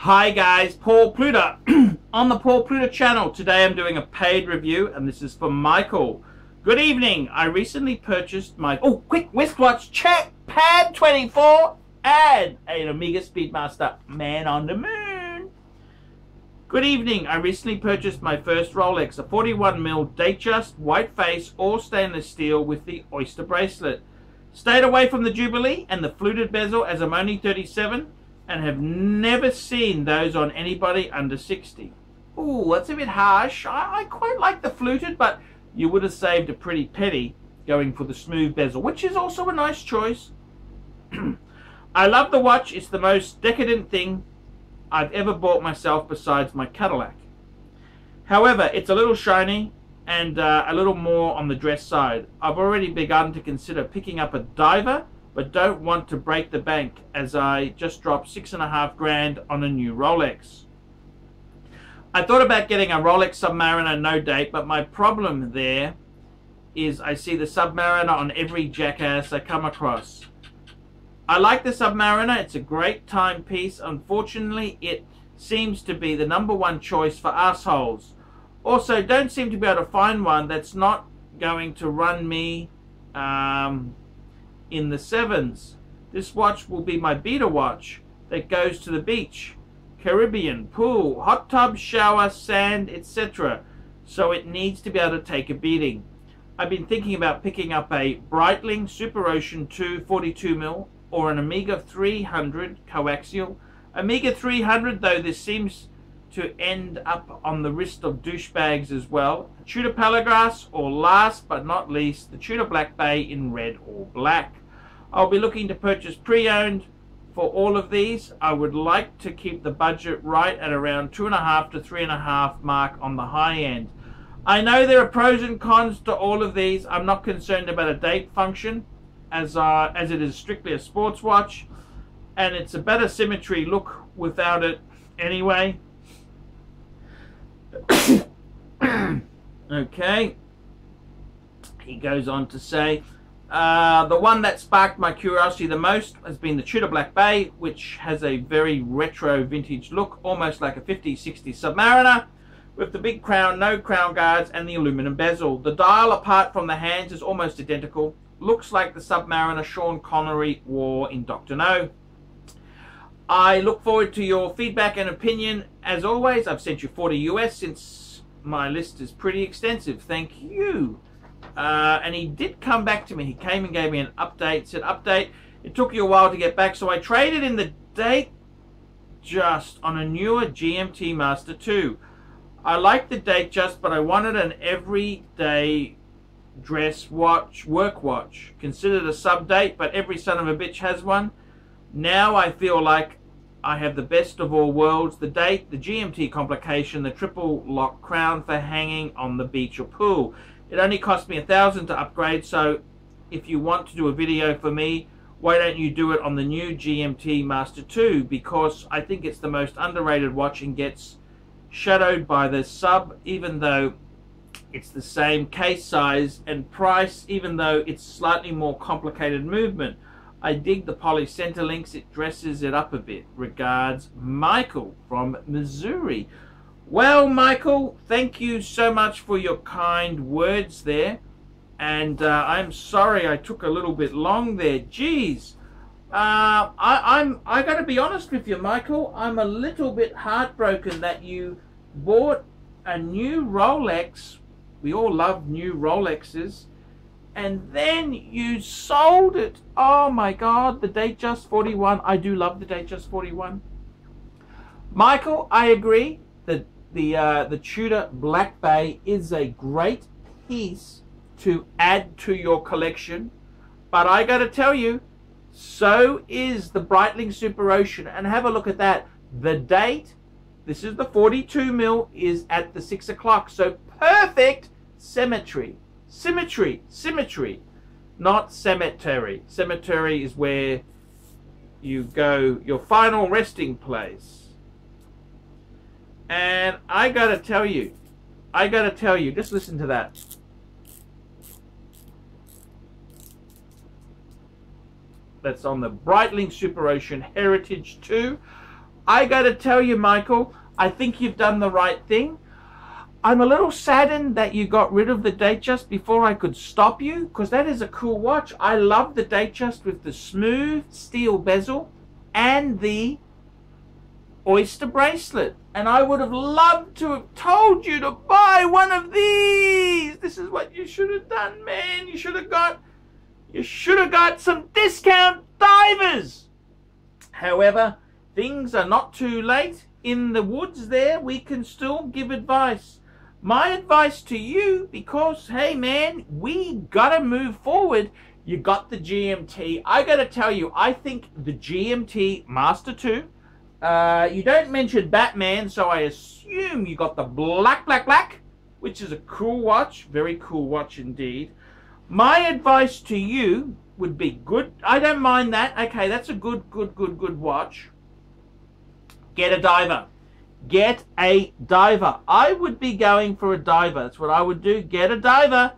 Hi guys, Paul Pluta on the Paul Pluta channel. Today I'm doing a paid review and this is for Michael. Good evening. I recently purchased my quick wristwatch check, pad 24 and an Omega Speedmaster Man on the Moon. Good evening. I recently purchased my first Rolex, a 41mm Datejust white face all stainless steel with the oyster bracelet. Stayed away from the Jubilee and the fluted bezel as I'm only 37 and have never seen those on anybody under 60. Ooh, that's a bit harsh. I quite like the fluted, but you would have saved a pretty penny going for the smooth bezel, which is also a nice choice. I love the watch. It's the most decadent thing I've ever bought myself besides my Cadillac. However, it's a little shiny and a little more on the dress side. I've already begun to consider picking up a diver, but don't want to break the bank as I just dropped $6.5 grand on a new Rolex. I thought about getting a Rolex Submariner no date, but my problem there is I see the Submariner on every jackass I come across. I like the Submariner, it's a great timepiece. Unfortunately, it seems to be the #1 choice for assholes. Also, don't seem to be able to find one that's not going to run me in the 7s. This watch will be my beta watch that goes to the beach, Caribbean, pool, hot tub, shower, sand, etc. So it needs to be able to take a beating. I've been thinking about picking up a Breitling Super Ocean 2 42mm or an Omega 300 coaxial. Omega 300 though, this seems to end up on the wrist of douchebags as well. A Tudor Palagras, or last but not least, the Tudor Black Bay in red or black. I'll be looking to purchase pre-owned for all of these. I would like to keep the budget right at around 2.5 to 3.5 mark on the high end. I know there are pros and cons to all of these. I'm not concerned about a date function as it is strictly a sports watch, and it's a better symmetry look without it anyway. Okay, he goes on to say, the one that sparked my curiosity the most has been the Tudor Black Bay, which has a very retro vintage look, almost like a 50s, 60s Submariner, with the big crown, no crown guards, and the aluminum bezel. The dial, apart from the hands, is almost identical. Looks like the Submariner Sean Connery wore in Dr. No. I look forward to your feedback and opinion. As always, I've sent you 40 US since my list is pretty extensive. Thank you. And he did come back to me. He came and gave me an update. Said, update. It took you a while to get back, so I traded in the date just on a newer GMT Master 2. I like the date just, but I wanted an everyday dress watch, work watch. Considered a sub date, but every son of a bitch has one. Now I feel like I have the best of all worlds. The date, the GMT complication, the triple lock crown for hanging on the beach or pool. It only cost me $1,000 to upgrade, so if you want to do a video for me, why don't you do it on the new GMT Master 2? Because I think it's the most underrated watch and gets shadowed by the sub, even though it's the same case size and price, even though it's slightly more complicated movement. I dig the poly center links, it dresses it up a bit. Regards, Michael from Missouri. Well, Michael, thank you so much for your kind words there. And I'm sorry I took a little bit long there. Jeez. I got to be honest with you, Michael. I'm a little bit heartbroken that you bought a new Rolex. We all love new Rolexes. And then you sold it. Oh my God, the Datejust 41. I do love the Datejust 41. Michael, I agree that the Tudor Black Bay is a great piece to add to your collection. But I got to tell you, so is the Breitling Super Ocean. And have a look at that. The date, this is the 42mm, is at the 6 o'clock. So perfect symmetry. Symmetry, not cemetery. Cemetery is where you go, your final resting place. And I gotta tell you, just listen to that. That's on the Breitling Super Ocean Heritage 2. I got to tell you, Michael, I think you've done the right thing. I'm a little saddened that you got rid of the Datejust before I could stop you, because that is a cool watch. I love the Datejust with the smooth steel bezel and the oyster bracelet. And I would have loved to have told you to buy one of these. This is what you should have done, man. You should have got some discount divers. However, things are not too late. In the woods there, we can still give advice. My advice to you, because, hey man, we gotta move forward. You got the GMT. I gotta tell you, I think the GMT Master 2, you don't mention Batman, so I assume you got the black, which is a cool watch. Very cool watch indeed. My advice to you would be good. I don't mind that. Okay, that's a good watch. Get a diver. Get a diver. I would be going for a diver. That's what I would do. Get a diver.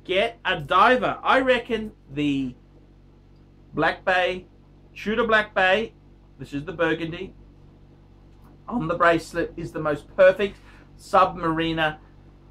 Get a diver. I reckon the Black Bay, Tudor Black Bay, this is the burgundy, on the bracelet is the most perfect submariner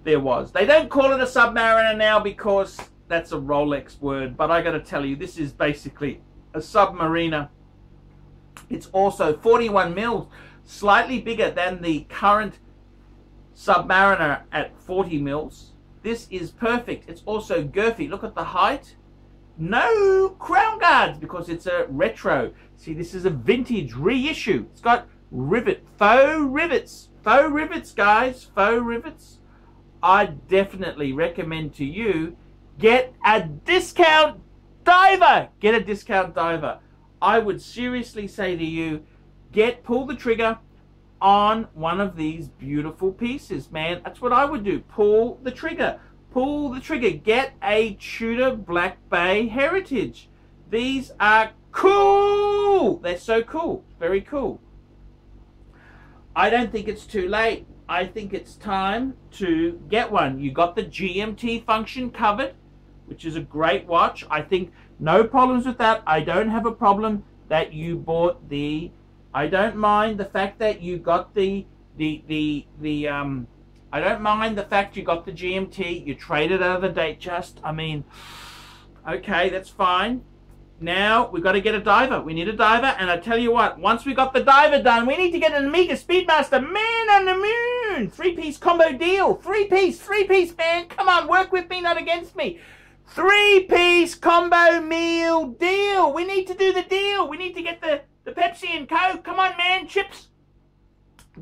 there was. They don't call it a submariner now because that's a Rolex word, but I got to tell you, this is basically a submariner. It's also 41 mils. Slightly bigger than the current Submariner at 40 mils. This is perfect. It's also girthy. Look at the height. No crown guards because it's a retro. See, this is a vintage reissue. It's got faux rivets. Faux rivets, guys. Faux rivets. I definitely recommend to you, get a discount diver. Get a discount diver. I would seriously say to you, pull the trigger on one of these beautiful pieces, man. That's what I would do. Pull the trigger. Pull the trigger. Get a Tudor Black Bay Heritage. These are cool. They're so cool. Very cool. I don't think it's too late. I think it's time to get one. You got the GMT function covered, which is a great watch. I think no problems with that. I don't have a problem that you bought the... I don't mind the fact that you got I don't mind the fact you got the GMT. You traded out of the Datejust. I mean, okay, that's fine. Now we've got to get a diver. We need a diver, and I tell you what, once we got the diver done, we need to get an Amiga Speedmaster Man on the Moon. 3-piece combo deal. 3-piece, man. Come on, work with me, not against me. 3-piece combo meal deal. We need to do the deal. We need to get the Pepsi and Coke. Come on, man. Chips.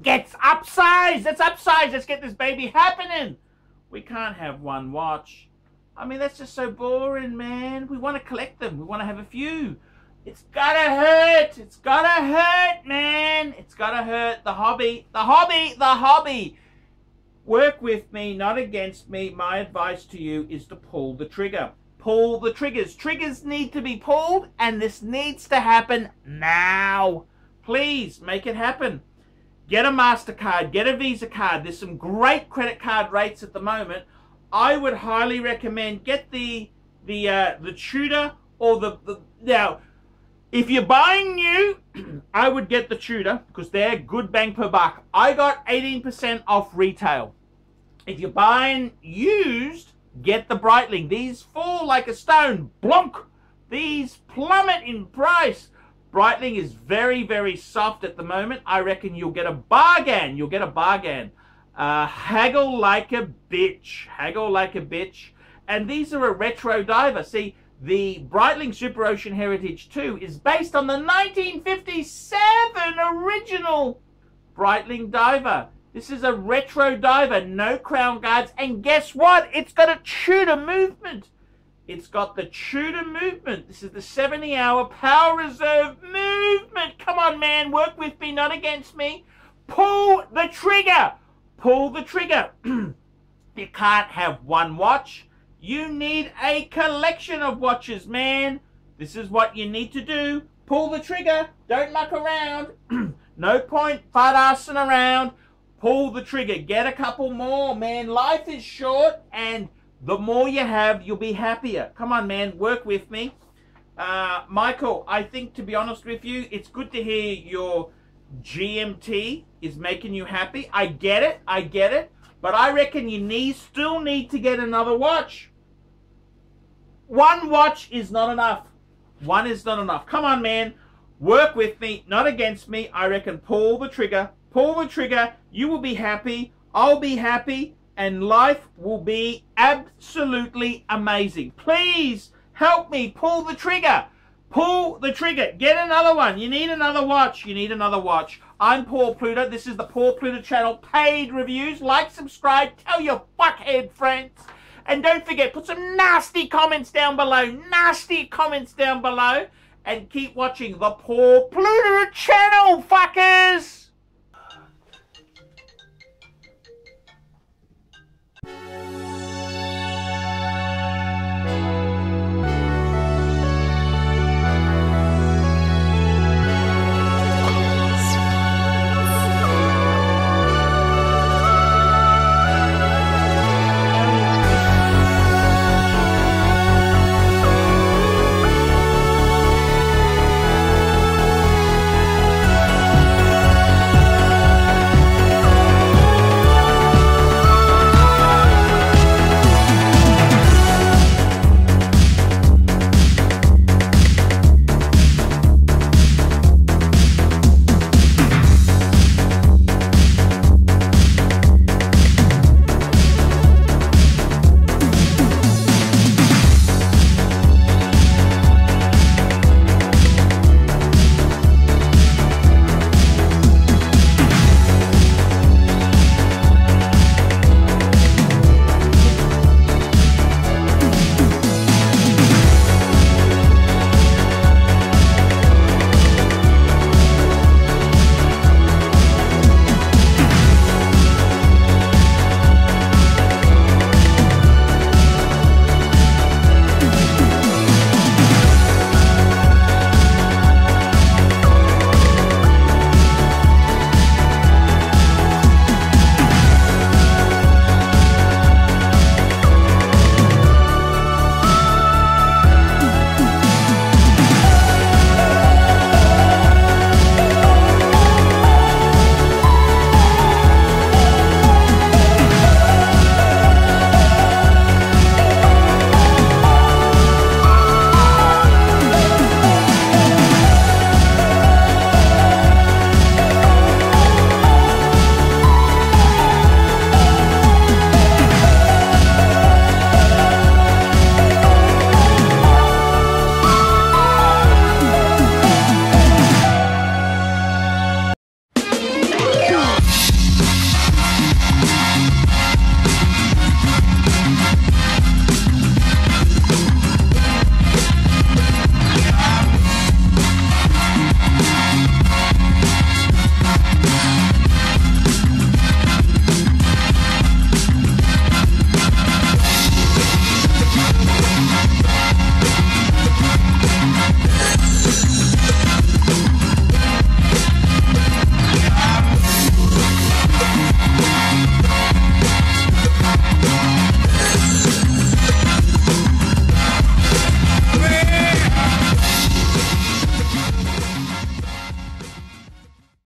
Get upsize. Let's upsize. Let's get this baby happening. We can't have one watch. I mean, that's just so boring, man. We want to collect them. We want to have a few. It's gotta hurt. It's gotta hurt, man. It's gotta hurt. The hobby. The hobby. The hobby. Work with me, not against me. My advice to you is to pull the trigger. Pull the triggers. Triggers need to be pulled, and this needs to happen now. Please make it happen. Get a MasterCard, get a Visa card. There's some great credit card rates at the moment. I would highly recommend get the Tudor or the now. If you're buying new, I would get the Tudor because they're good bang per buck. I got 18% off retail. If you're buying used, get the Breitling. These fall like a stone. Blonk. These plummet in price. Breitling is very, very soft at the moment. I reckon you'll get a bargain. You'll get a bargain. Haggle like a bitch. Haggle like a bitch. And these are a retro diver. See, the Breitling Super Ocean Heritage 2 is based on the 1957 original Breitling diver. This is a retro diver, no crown guards, and guess what? It's got a Tudor movement. It's got the Tudor movement. This is the 70-hour power reserve movement. Come on, man, work with me, not against me. Pull the trigger. Pull the trigger. You can't have one watch. You need a collection of watches, man. This is what you need to do. Pull the trigger. Don't muck around. No point fart-assing around. Pull the trigger. Get a couple more, man. Life is short, and the more you have, you'll be happier. Come on, man. Work with me. Michael, I think, to be honest with you, it's good to hear your GMT is making you happy. I get it, I get it. But I reckon you still need to get another watch. One watch is not enough. One is not enough. Come on, man. Work with me, not against me. I reckon pull the trigger. Pull the trigger. You will be happy. I'll be happy. And life will be absolutely amazing. Please help me pull the trigger. Pull the trigger. Get another one. You need another watch. You need another watch. I'm Paul Pluta. This is the Paul Pluta channel. Paid reviews. Like, subscribe. Tell your fuckhead friends. And don't forget, put some nasty comments down below. Nasty comments down below. And keep watching the Paul Pluta channel, fuckers.